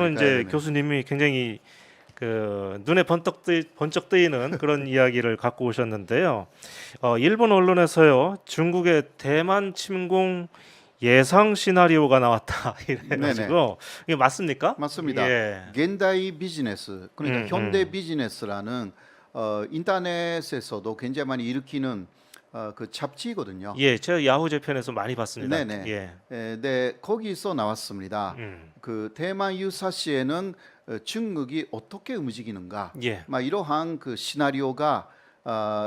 방금 이제 교수님이 굉장히 그 눈에 번쩍 뜨이는 그런 이야기를 갖고 오셨는데요. 일본 언론에서요, 중국의 대만 침공 예상 시나리오가 나왔다 이래가지고 이게 맞습니까? 맞습니다. 예. 겐다이 비즈니스, 그러니까 음, 현대 비즈니스라는 인터넷에서도 굉장히 많이 일으키는 그 잡지거든요. 예, 제가 야후 재편에서 많이 봤습니다. 네네. 예. 네, 거기서 나왔습니다. 그 대만 유사시에는 중국이 어떻게 움직이는가, 예. 막 이러한 그 시나리오가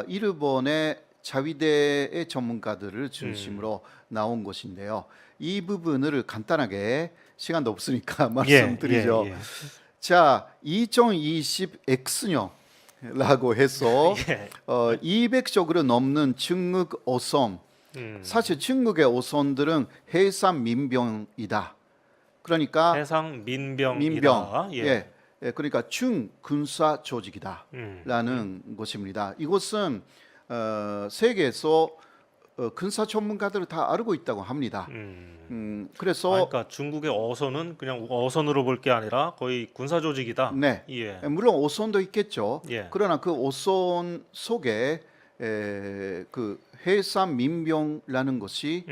일본의 자위대의 전문가들을 중심으로 나온 것인데요. 이 부분을 간단하게 시간도 없으니까 말씀드리죠. 예, 예. 자, 2020 X년라고 해서 예. 200쪽으로 넘는 중국 어선. 사실 중국의 어선들은 해상 민병이다. 그러니까 해상 민병이다. 민병, 예. 그러니까 중군사 조직이다라는 것입니다. 이것은 세계에서 군사 전문가들을 다 알고 있다고 합니다. 그래서 그러니까 중국의 어선은 그냥 어선으로 볼 게 아니라 거의 군사 조직이다. 네, 예. 물론 어선도 있겠죠. 예. 그러나 그 어선 속에 그 해상 민병라는 것이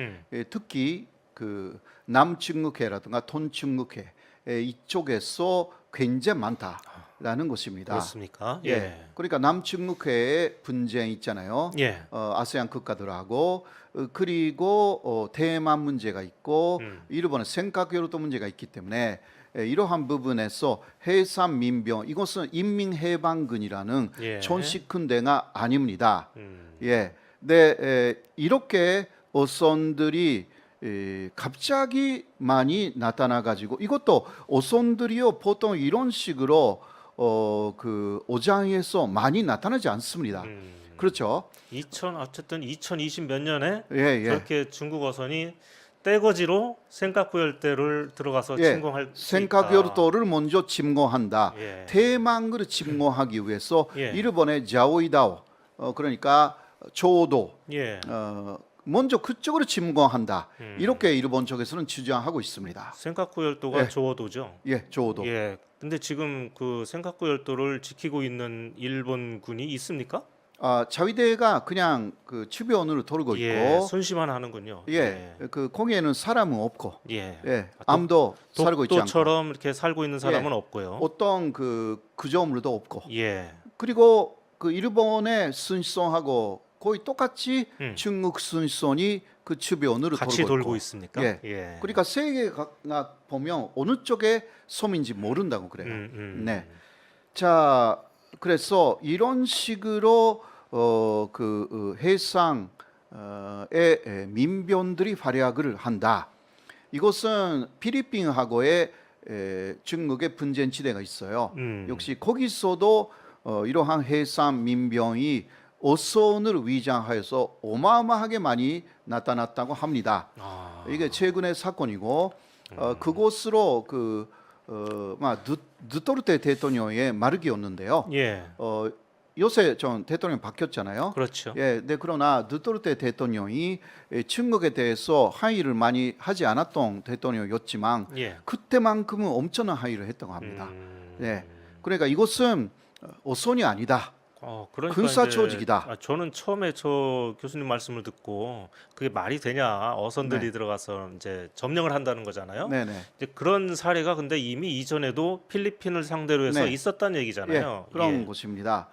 특히 그 남중국해라든가 동중국해 이쪽에서 굉장히 많다라는 것입니다. 그렇습니까? 예. 그러니까 남중국해에 분쟁 있잖아요. 예. 아세안 국가들하고 그리고 대만 문제가 있고 일본의 센카쿠요도 문제가 있기 때문에 이러한 부분에서 해상 민병 이것은 인민해방군이라는 예. 전식 군대가 아닙니다. 예. 네, 이렇게 어선들이 갑자기 많이 나타나 가지고 이것도 어선들이요 보통 이런 식으로 그 어장에서 많이 나타나지 않습니다. 그렇죠? 어쨌든 2020 몇 년에 예, 예. 저렇게 중국 어선이 떼거지로 센카쿠 열대를 들어가서 예, 침공할 수 있다. 센카쿠요도를 먼저 침공한다. 예. 대만을 침공하기 위해서 예. 일본의 자오이다오 그러니까 조도 예. 먼저 그쪽으로 침공한다. 이렇게 일본 쪽에서는 주장하고 있습니다. 센카쿠 열도가 예. 조도죠. 예, 조도. 예. 근데 지금 그 센카쿠 열도를 지키고 있는 일본군이 있습니까? 자위대가 그냥 그 주변으로 돌고 예. 있고, 순시만 하는군요. 예, 그 거기에는 사람은 없고, 예. 예, 아무도 살고 있지 않고, 독도처럼 이렇게 살고 있는 사람은 없고요. 어떤 그 구조물도 없고, 예. 그리고 그 일본의 순선하고 거의 똑같이 중국 순선이 그 주변으로 같이 돌고 돌고 있고, 있습니까? 예. 예. 그러니까 세계가 보면 어느 쪽에 섬인지 모른다고 그래요. 네. 자, 그래서 이런 식으로 해상의 민병들이 활약을 한다. 이것은 필리핀하고의 중국의 분쟁지대가 있어요. 역시 거기서도 이러한 해상 민병이 어선을 위장하여서 어마어마하게 많이 나타났다고 합니다. 이게 최근의 사건이고 그곳으로 두테르테 대통령의 말기였는데요. 예. 요새 전 대통령 바뀌었잖아요. 그렇죠. 예, 네, 그러나 두테르테 대통령이 중국에 대해서 항의를 많이 하지 않았던 대통령이었지만 예. 그때만큼은 엄청난 항의를 했다고 합니다. 예, 그러니까 이것은 어선이 아니다. 그러니까 군사 이제, 조직이다. 저는 처음에 저 교수님 말씀을 듣고 그게 말이 되냐 어선들이 네. 들어가서 이제 점령을 한다는 거잖아요. 네네. 이제 그런 사례가 근데 이미 이전에도 필리핀을 상대로 해서 네. 있었다는 얘기잖아요. 예, 그런 것입니다.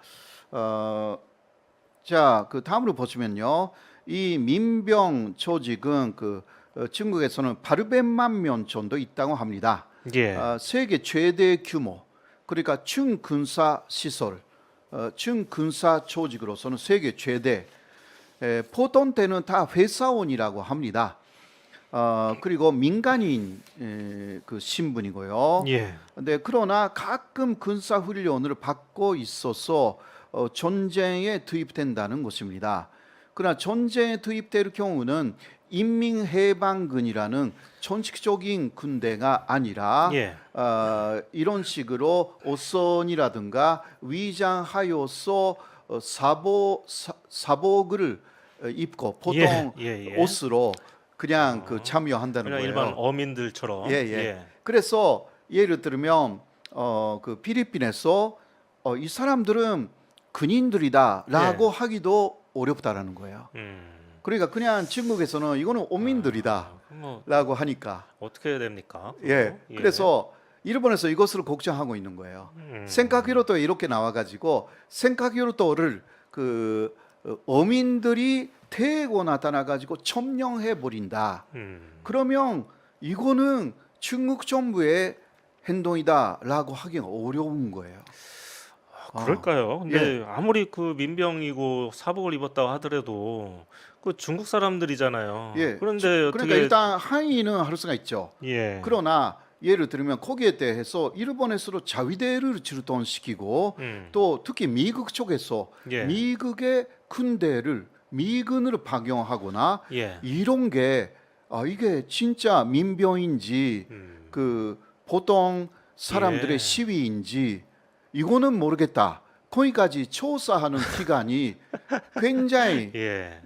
자, 그 다음으로 보시면요, 이 민병 조직은 그 중국에서는 800만 명 정도 있다고 합니다. 예. 세계 최대 규모, 그러니까 중군사 시설, 중군사 조직으로서는 세계 최대. 보통 때는 다 회사원이라고 합니다. 그리고 민간인 그 신분이고요. 예. 네, 그러나 가끔 군사 훈련을 받고 있어서 전쟁에 투입된다는 것입니다. 그러나 전쟁에 투입될 경우는 인민해방군이라는 전식적인 군대가 아니라 예. 이런 식으로 어선이라든가 위장하여서 사복을 입고 보통 예. 옷으로 그냥 그 참여한다는 그냥 거예요. 일반 어민들처럼. 예. 그래서 예를 들면 그 필리핀에서 이 사람들은 근인들이다라고 하기도 어렵다라는 거예요. 그러니까 그냥 중국에서는 이거는 오민들이다라고 뭐 하니까 어떻게 해야 됩니까? 예. 그래서 일본에서 이것을 걱정하고 있는 거예요. 생카기로또 이렇게 나와가지고 생카기로또를 그 어민들이 대거 나타나가지고 점령해 버린다. 그러면 이거는 중국 정부의 행동이다라고 하기가 어려운 거예요. 그럴까요? 근데 아무리 그 민병이고 사복을 입었다고 하더라도 그 중국 사람들이잖아요. 예. 그런데 그러니까 어떻게 일단 한의는 할 수가 있죠. 예. 그러나 예를 들면 거기에 대해서 일본에서도 자위대를 출동시키고 또 특히 미국 쪽에서 예. 미국의 군대를 미군으로 박용하거나 예. 이런 게 이게 진짜 민병인지 그 보통 사람들의 예. 시위인지 이거는 모르겠다. 거기까지 조사하는 기간이 굉장히 예.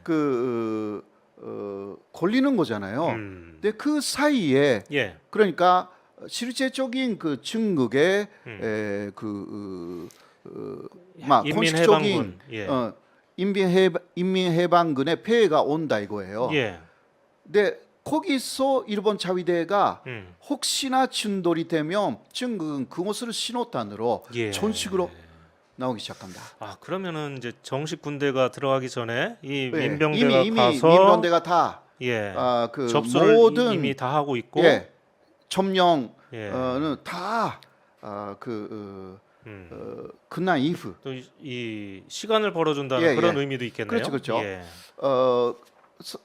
걸리는 거잖아요. 근데 그 사이에 예. 그러니까 실제적인 그 중국의 막 공식적인 인민해방군. 예. 인민해방군의 폐해가 온다 이거예요. 예. 근데 거기서 일본 자위대가 음. 혹시나 충돌이 되면 중국은 그것을 신호탄으로 예. 전식으로 나오기 시작한다. 그러면은 이제 정식 군대가 들어가기 전에 이 예, 민병대가 이미 가서 민병대가 다 예. 그 접수를 모든 이미 다 하고 있고 예, 점령은 예. 다 끝난 이후 또 이 시간을 벌어준다는 예, 그런 예. 의미도 있겠네요. 그렇죠, 그렇죠. 예.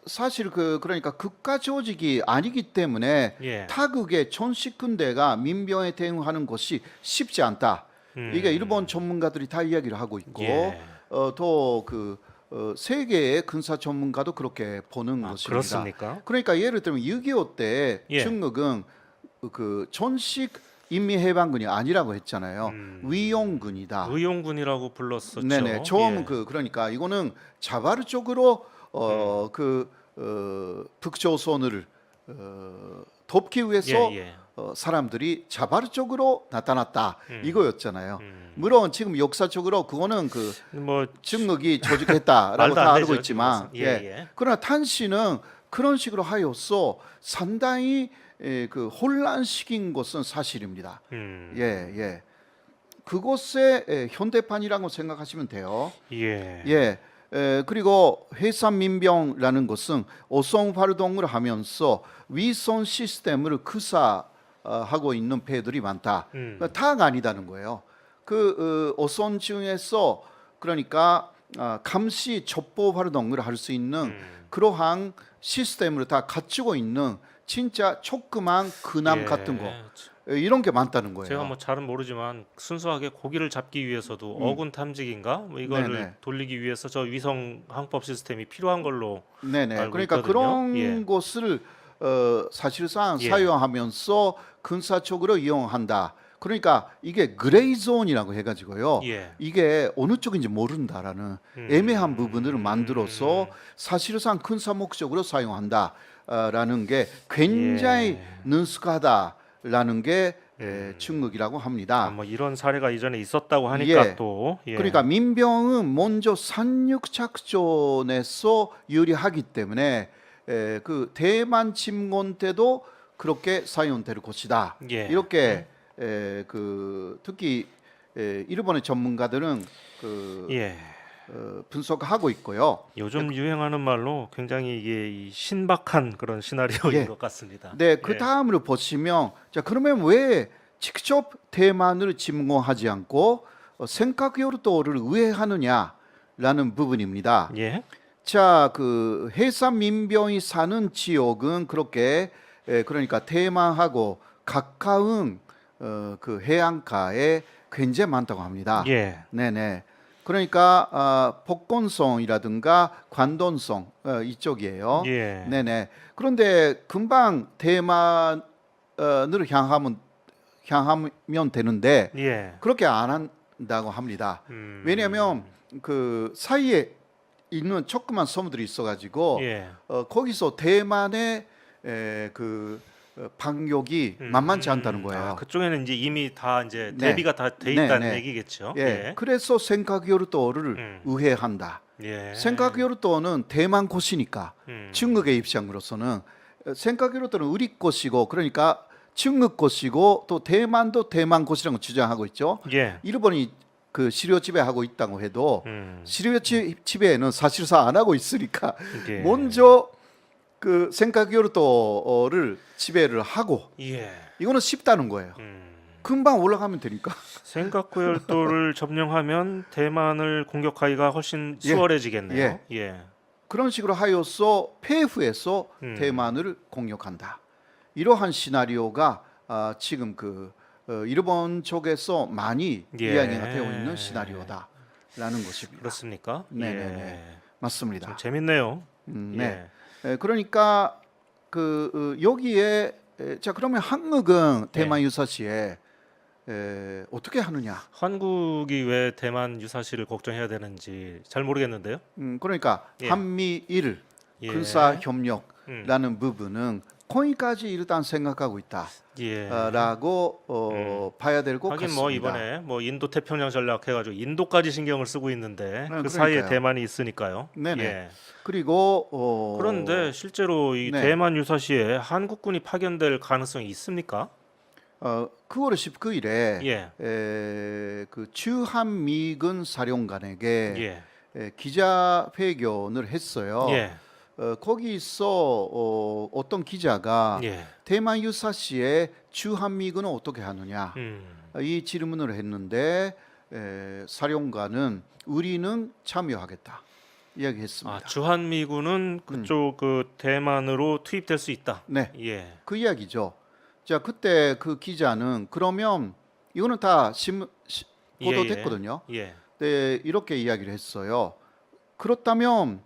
사실 그러니까 국가 조직이 아니기 때문에 예. 타국의 전식 군대가 민병에 대응하는 것이 쉽지 않다. 이게 일본 전문가들이 다 이야기를 하고 있고 예. 또 세계의 군사 전문가도 그렇게 보는 것입니다. 그렇습니까? 그러니까 예를 들면 6.25 때 예. 중국은 그 전식 인민해방군이 아니라고 했잖아요. 위용군이다. 의용군이라고 불렀었죠. 네네. 처음 예. 그러니까 이거는 자발적으로 북조선을 돕기 위해서 예, 예. 사람들이 자발적으로 나타났다 이거였잖아요. 물론 지금 역사적으로 그거는 뭐 중국이 조직했다라고 말도 다 안 알고 되죠, 있지만, 지금은. 예. 그러나 탄씨는 그런 식으로 하여서 상당히 혼란시킨 것은 사실입니다. 예. 그것의 현대판이라고 생각하시면 돼요. 예. 그리고 해산민병라는 것은 어성 활동을 하면서 위성 시스템을 구사하고 있는 배들이 많다. 다가 아니다는 거예요. 어선 중에서 그러니까 감시 첩보 활동을 할 수 있는 그러한 시스템을 다 갖추고 있는 진짜 조그만 근함 예. 같은 거 이런 게 많다는 거예요. 제가 뭐 잘은 모르지만 순수하게 고기를 잡기 위해서도 어군 탐지기인가 뭐 이거를 네네. 돌리기 위해서 저 위성 항법 시스템이 필요한 걸로 네네. 알고 그러니까 있거든요. 그런 예. 것을 사실상 예. 사용하면서 군사적으로 이용한다. 그러니까 이게 그레이 존이라고 해가지고요. 예. 이게 어느 쪽인지 모른다라는 애매한 부분을 만들어서 사실상 군사 목적으로 사용한다라는 게 굉장히 능숙하다라는 게 중국이라고 합니다. 뭐 이런 사례가 이전에 있었다고 하니까 예. 또 예. 그러니까 민병은 먼저 상륙 작전에서 유리하기 때문에 그 대만 침공 때도 그렇게 사용될 것이다. 예. 이렇게 특히 일본의 전문가들은 예. 분석하고 있고요. 요즘 유행하는 말로 굉장히 이게 이 신박한 그런 시나리오인 예. 것 같습니다. 네, 그 다음으로 보시면 자 그러면 왜 직접 대만을 침공하지 않고 생카교도를 왜 하느냐라는 부분입니다. 예. 자, 해산 민병이 사는 지역은 그렇게 그러니까 대만하고 가까운 그 해안가에 굉장히 많다고 합니다. 예. 네네. 그러니까 복건성이라든가 관돈성 이쪽이에요. 예. 네네. 그런데 금방 대만을 향하면 되는데 예. 그렇게 안 한다고 합니다. 왜냐하면 그 사이에 있는 조그만 섬들이 있어가지고 예. 거기서 대만의 반격이 만만치 않다는 거예요. 아, 그쪽에는 이제 이미 다 이제 네. 대비가 다 돼 네, 있다는 네. 얘기겠죠. 예. 그래서 생각요르도를 음. 우회한다. 예. 생각요르도는 대만 곳이니까 음. 중국의 입장으로서는 생각요르도는 우리 곳이고 그러니까 중국 곳이고 또 대만도 대만 곳이라고 주장하고 있죠. 예. 일본이 그 시료 지배하고 있다고 해도 음. 시료 지배는 사실상 안 하고 있으니까 이게 먼저 그 생각요르도를 지배를 하고 예. 이거는 쉽다는 거예요. 금방 올라가면 되니까. 생각구 열도를 점령하면 대만을 공격하기가 훨씬 예. 수월해지겠네요. 예. 예. 그런 식으로 하여서 폐후해서 대만을 공격한다. 이러한 시나리오가 지금 그 일본 쪽에서 많이 예. 이야기가 되어 있는 시나리오다라는 것입니다. 그렇습니까? 네네네. 예. 맞습니다. 좀 재밌네요. 네. 예. 그러니까 그 여기에 자 그러면 한국은 대만 유사시에 어떻게 하느냐? 한국이 왜 대만 유사시를 걱정해야 되는지 잘 모르겠는데요. 그러니까 예. 한미일 예. 군사 협력라는 부분은 거기까지 일단 생각하고 예. 있다라고 봐야 될 것 하긴 같습니다. 뭐 이번에 뭐 인도 태평양 전략 해가지고 인도까지 신경을 쓰고 있는데 그 그러니까요. 사이에 대만이 있으니까요. 네네. 예. 그리고 그런데 실제로 이 네. 대만 유사시에 한국군이 파견될 가능성이 있습니까? 9월 19일에 예. 그 주한미군 사령관에게 예. 기자회견을 했어요. 예. 거기서 어떤 기자가 예. 대만 유사시에 주한미군은 어떻게 하느냐 이 질문을 했는데 사령관은 우리는 참여하겠다 이야기했습니다. 아, 주한미군은 그쪽 그 대만으로 투입될 수 있다. 네, 예. 그 이야기죠. 자 그때 그 기자는 그러면 이거는 다 보도됐거든요. 예. 네, 이렇게 이야기를 했어요. 그렇다면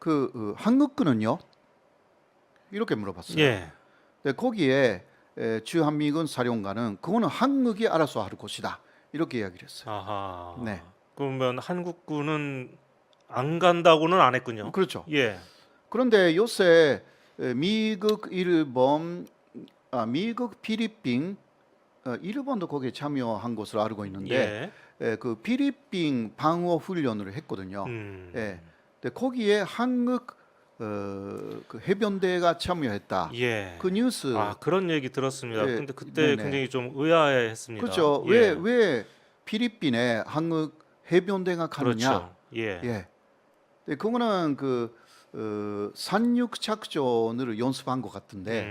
그 한국군은요? 이렇게 물어봤어요. 예. 네, 거기에 주한미군 사령관은 그거는 한국이 알아서 할 것이다. 이렇게 이야기를 했어요. 아하. 네. 그러면 한국군은 안 간다고는 안 했군요. 그렇죠. 예. 그런데 요새 미국, 일본, 미국, 필리핀, 일본도 거기에 참여한 것으로 알고 있는데 그 필리핀 방어 훈련을 했거든요. 예. 근데 거기에 한국 그 해병대가 참여했다. 예. 그 뉴스. 아, 그런 얘기 들었습니다. 예, 근데 그때 네네. 굉장히 좀 의아해했습니다. 그렇죠. 예. 왜 필리핀에 한국 해병대가 가느냐? 그렇죠. 예. 예. 근데 그거는 그 산육 작전을 연습한 것 같은데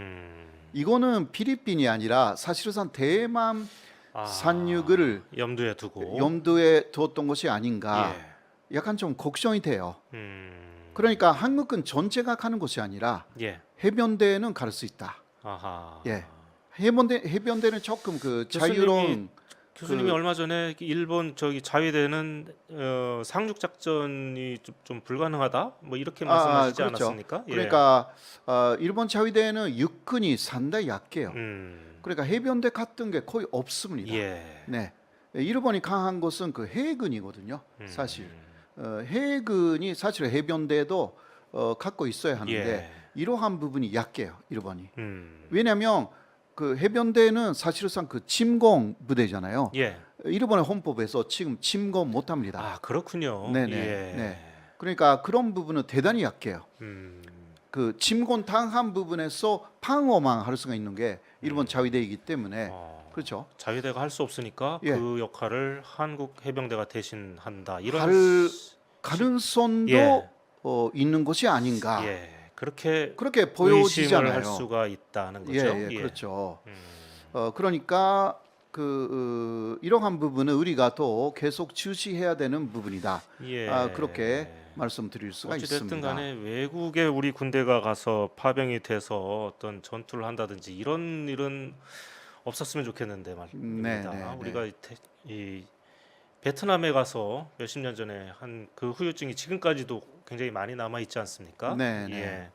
이거는 필리핀이 아니라 사실상 대만 산육을 염두에 두고 염두에 두었던 것이 아닌가. 예. 약간 좀 걱정이 돼요. 그러니까 한국은 전체가 가는 것이 아니라 예. 해병대는 갈 수 있다. 아하. 예. 해병대는 조금 그 자유로운 교수님이 얼마 전에 일본 저기 자위대는 상륙 작전이 좀 불가능하다 뭐 이렇게 말씀하시지 그렇죠. 않았습니까? 예. 그러니까 일본 자위대는 육군이 상당히 약해요. 그러니까 해병대 같은 게 거의 없습니다. 예. 네. 일본이 강한 것은 그 해군이거든요. 사실 해군이 사실 해병대도 갖고 있어야 하는데 예. 이러한 부분이 약해요. 일본이. 음. 왜냐하면 그 해병대는 사실상 그 침공 부대잖아요. 예. 일본의 헌법에서 지금 침공 못합니다. 아, 그렇군요. 네네. 예. 네. 그러니까 그런 부분은 대단히 약해요. 그 침공 당한 부분에서 방어만 할 수가 있는 게 일본 자위대이기 때문에 그렇죠. 자위대가 할 수 없으니까 예. 그 역할을 한국 해병대가 대신한다. 이런 할 가능성도 예. 있는 것이 아닌가. 예. 그렇게 그렇게 의심을 보여지잖아요. 할 수가 있다는 거죠. 예, 예. 그렇죠. 그러니까 이러한 부분은 우리가 또 계속 주시해야 되는 부분이다. 예. 그렇게 말씀드릴 수가 어찌됐든 있습니다. 간에 외국에 우리 군대가 가서 파병이 돼서 어떤 전투를 한다든지 이런 일은 없었으면 좋겠는데 말입니다. 네, 네, 우리가 이 베트남에 가서 몇십 년 전에 한 그 후유증이 지금까지도 굉장히 많이 남아 있지 않습니까? 네, 네. 예.